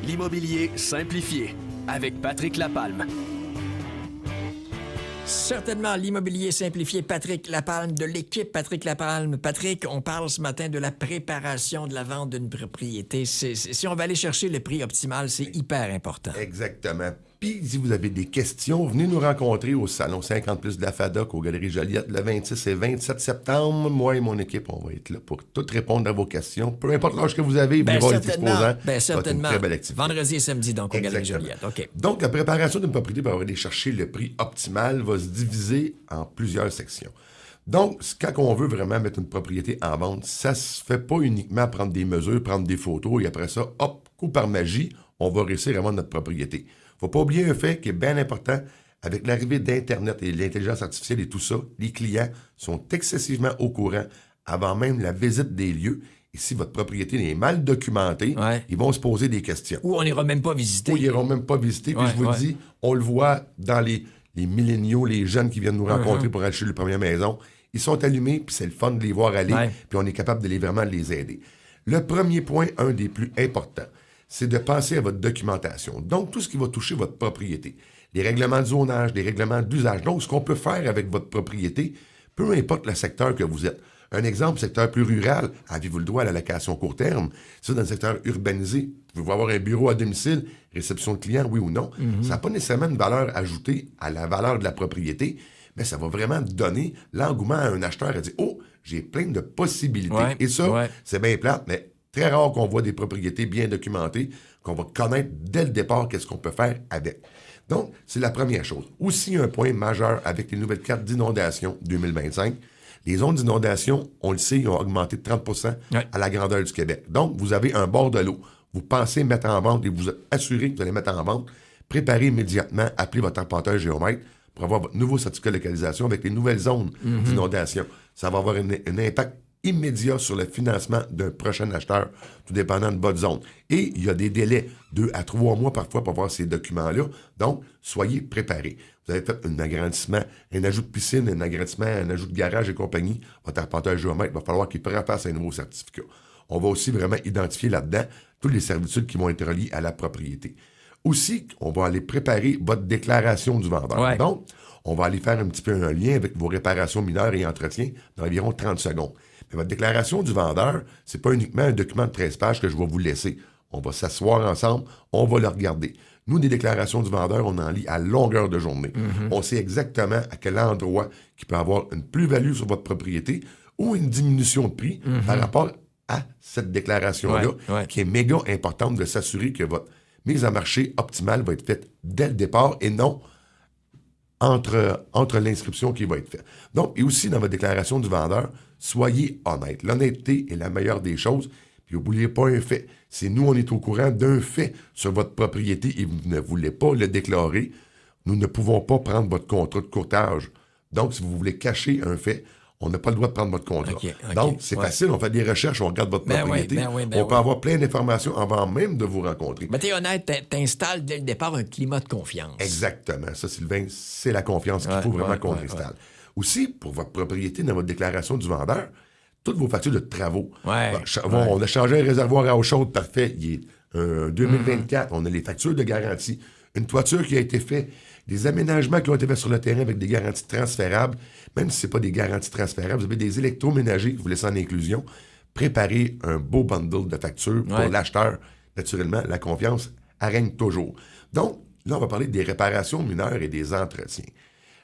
L'immobilier simplifié avec Patrick Lapalme. Certainement, l'immobilier simplifié, Patrick Lapalme, de l'équipe Patrick Lapalme. Patrick, on parle ce matin de la préparation de la vente d'une propriété. Si on va aller chercher le prix optimal, c'est hyper important. Exactement. Puis, si vous avez des questions, venez nous rencontrer au Salon 50 plus de la FADOC, aux Galeries Joliette, le 26 et 27 septembre. Moi et mon équipe, on va être là pour tout répondre à vos questions. Peu importe l'âge que vous avez, venez voir les exposants. Certainement. Une très belle activité. Vendredi et samedi, donc, aux Galeries Joliette. OK. Donc, la préparation d'une propriété pour aller chercher le prix optimal va se diviser en plusieurs sections. Donc, quand on veut vraiment mettre une propriété en vente, ça se fait pas uniquement prendre des mesures, prendre des photos et après ça, hop, coup par magie, on va réussir à vendre notre propriété. Faut pas oublier un fait qui est bien important. Avec l'arrivée d'Internet et l'intelligence artificielle et tout ça, les clients sont excessivement au courant avant même la visite des lieux. Et si votre propriété est mal documentée, ils vont se poser des questions. Ou on n'ira même pas visiter. Ou ils n'iront même pas visiter. Puis je vous le dis, on le voit dans les milléniaux, les jeunes qui viennent nous rencontrer pour acheter leur première maison. Ils sont allumés, puis c'est le fun de les voir aller, puis on est capable de vraiment les aider. Le premier point, un des plus importants, c'est de penser à votre documentation. Donc, tout ce qui va toucher votre propriété. Les règlements de zonage, les règlements d'usage. Donc, ce qu'on peut faire avec votre propriété, peu importe le secteur que vous êtes. Un exemple, secteur plus rural, avez-vous le droit à la location court terme? Ça, dans le secteur urbanisé, vous pouvez avoir un bureau à domicile, réception de clients, oui ou non. Ça n'a pas nécessairement une valeur ajoutée à la valeur de la propriété, mais ça va vraiment donner l'engouement à un acheteur à dire « Oh, j'ai plein de possibilités. Et ça, c'est bien plate, mais très rare qu'on voit des propriétés bien documentées, qu'on va connaître dès le départ qu'est-ce qu'on peut faire avec. Donc, c'est la première chose. Aussi, un point majeur avec les nouvelles cartes d'inondation 2025, les zones d'inondation, on le sait, ont augmenté de 30% à la grandeur du Québec. Donc, vous avez un bord de l'eau. Vous pensez mettre en vente et vous assurez que vous allez mettre en vente. Préparez immédiatement, appelez votre arpenteur géomètre pour avoir votre nouveau certificat de localisation avec les nouvelles zones d'inondation. Ça va avoir un impact immédiat sur le financement d'un prochain acheteur, tout dépendant de votre zone. Et il y a des délais, 2 à 3 mois parfois pour avoir ces documents-là. Donc, soyez préparés. Vous avez fait un agrandissement, un ajout de piscine, un agrandissement, un ajout de garage et compagnie. Votre arpenteur géomètre, il va falloir qu'il préfasse un nouveau certificat. On va aussi vraiment identifier là-dedans tous les servitudes qui vont être reliés à la propriété. Aussi, on va aller préparer votre déclaration du vendeur. Donc, on va aller faire un petit peu un lien avec vos réparations mineures et entretiens dans environ 30 secondes. Mais votre déclaration du vendeur, c'est pas uniquement un document de 13 pages que je vais vous laisser. On va s'asseoir ensemble, on va le regarder. Nous, des déclarations du vendeur, on en lit à longueur de journée. On sait exactement à quel endroit qui peut avoir une plus-value sur votre propriété ou une diminution de prix par rapport à cette déclaration-là, qui est méga importante de s'assurer que votre mise en marché optimale va être faite dès le départ et non entre l'inscription qui va être faite. Donc, et aussi dans votre déclaration du vendeur, soyez honnête. L'honnêteté est la meilleure des choses. Puis n'oubliez pas un fait. Si nous, on est au courant d'un fait sur votre propriété et vous ne voulez pas le déclarer, nous ne pouvons pas prendre votre contrat de courtage. Donc, si vous voulez cacher un fait, on n'a pas le droit de prendre votre contrat. Donc, c'est facile, on fait des recherches, on regarde votre propriété. On peut avoir plein d'informations avant même de vous rencontrer. Mais t'es honnête, t'installes dès le départ un climat de confiance. Exactement. Ça, Sylvain, c'est la confiance qu'il faut vraiment qu'on installe. Aussi, pour votre propriété, dans votre déclaration du vendeur, toutes vos factures de travaux. On a changé un réservoir à eau chaude, parfait. Il est 2024, on a les factures de garantie. Une toiture qui a été faite, des aménagements qui ont été faits sur le terrain avec des garanties transférables. Même si ce n'est pas des garanties transférables, vous avez des électroménagers que vous laissez en inclusion. Préparez un beau bundle de factures pour l'acheteur. Naturellement, la confiance règne toujours. Donc, là, on va parler des réparations mineures et des entretiens.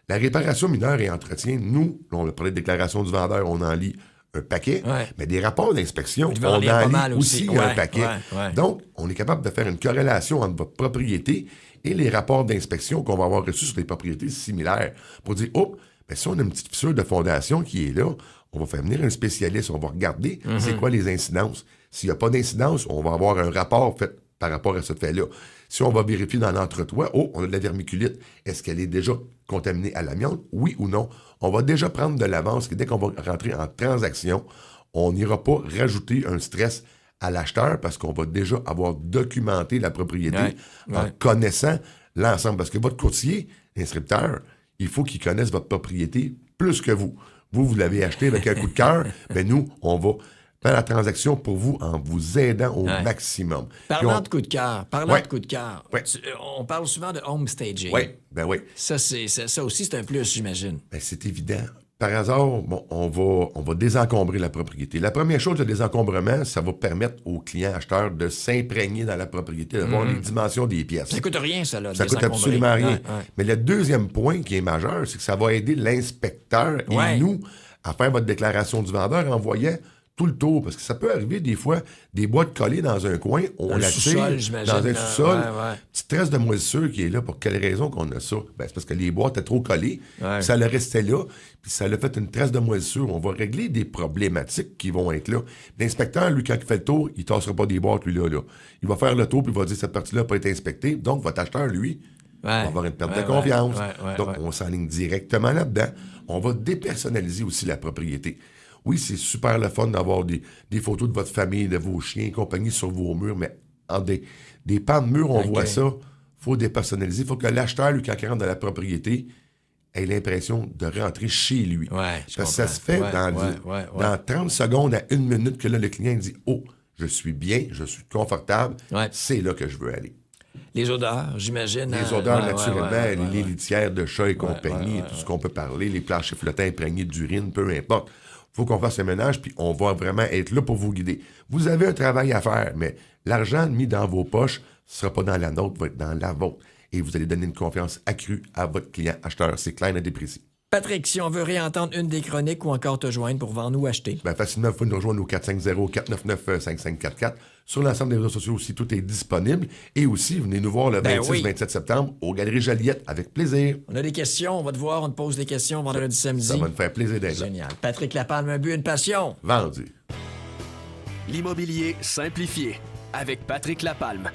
La réparation mineure et entretien, nous, là, on a parlé de déclaration du vendeur, on en lit un paquet, mais des rapports d'inspection, on en lit aussi un paquet. Donc, on est capable de faire une corrélation entre votre propriété et les rapports d'inspection qu'on va avoir reçus sur des propriétés similaires pour dire, si on a une petite fissure de fondation qui est là, on va faire venir un spécialiste, on va regarder c'est quoi les incidences. S'il n'y a pas d'incidence, on va avoir un rapport fait par rapport à ce fait-là. Si on va vérifier dans l'entretoit, on a de la vermiculite. Est-ce qu'elle est déjà contaminée à l'amiante? Oui ou non? On va déjà prendre de l'avance que dès qu'on va rentrer en transaction, on n'ira pas rajouter un stress à l'acheteur parce qu'on va déjà avoir documenté la propriété en connaissant l'ensemble. Parce que votre courtier, l'inscripteur, il faut qu'il connaisse votre propriété plus que vous. Vous l'avez acheté avec un coup de cœur, mais nous, on va faire la transaction pour vous en vous aidant au maximum. Parlant de coup de cœur, Ouais. on parle souvent de home staging. Oui, ben oui. Ça aussi, c'est un plus, j'imagine. Ben, c'est évident. Par hasard, bon, on va désencombrer la propriété. La première chose, le désencombrement, ça va permettre aux clients acheteurs de s'imprégner dans la propriété, de voir les dimensions des pièces. Ça coûte rien, ça, là. Ça coûte absolument rien. Mais le deuxième point qui est majeur, c'est que ça va aider l'inspecteur et nous à faire votre déclaration du vendeur en voyant tout le tour. Parce que ça peut arriver des fois, des boîtes collées dans un coin, on la tire dans un sous-sol. Petite tresse de moisissure qui est là. Pour quelle raison qu'on a ça? Ben, c'est parce que les boîtes étaient trop collées. Ça le restait là. Puis ça l'a fait une tresse de moisissure. On va régler des problématiques qui vont être là. L'inspecteur, lui, quand il fait le tour, il ne tassera pas des boîtes, lui, là. Il va faire le tour puis il va dire cette partie-là n'a pas été inspectée. Donc, votre acheteur, lui, va avoir une perte de confiance. Donc, on s'enligne directement là-dedans. On va dépersonnaliser aussi la propriété. Oui, c'est super le fun d'avoir des photos de votre famille, de vos chiens et compagnie sur vos murs, mais en des pans de murs, on voit ça. Il faut dépersonnaliser. Il faut que l'acheteur, lui, quand il rentre dans la propriété, ait l'impression de rentrer chez lui. Parce que ça se fait dans 30 secondes à 1 minute que là, le client dit « Oh, je suis bien, je suis confortable, c'est là que je veux aller ». Les odeurs, j'imagine. Les odeurs, naturellement, les litières de chats et compagnie, tout ce qu'on peut parler, les planchers flottants imprégnés d'urine, peu importe. Il faut qu'on fasse le ménage, puis on va vraiment être là pour vous guider. Vous avez un travail à faire, mais l'argent mis dans vos poches ne sera pas dans la nôtre, va être dans la vôtre. Et vous allez donner une confiance accrue à votre client acheteur. C'est clair et précis. Patrick, si on veut réentendre une des chroniques ou encore te joindre pour vendre ou acheter. Ben, facilement, vous pouvez nous rejoindre au 450-499-5544. Sur l'ensemble des réseaux sociaux aussi, tout est disponible. Et aussi, venez nous voir le 26-27 septembre aux Galeries Joliette, avec plaisir. On a des questions, on va te voir, on te pose des questions vendredi, samedi. Ça va nous faire plaisir d'être là. Génial. Patrick Lapalme, un but, une passion. Vendu. L'immobilier simplifié avec Patrick Lapalme.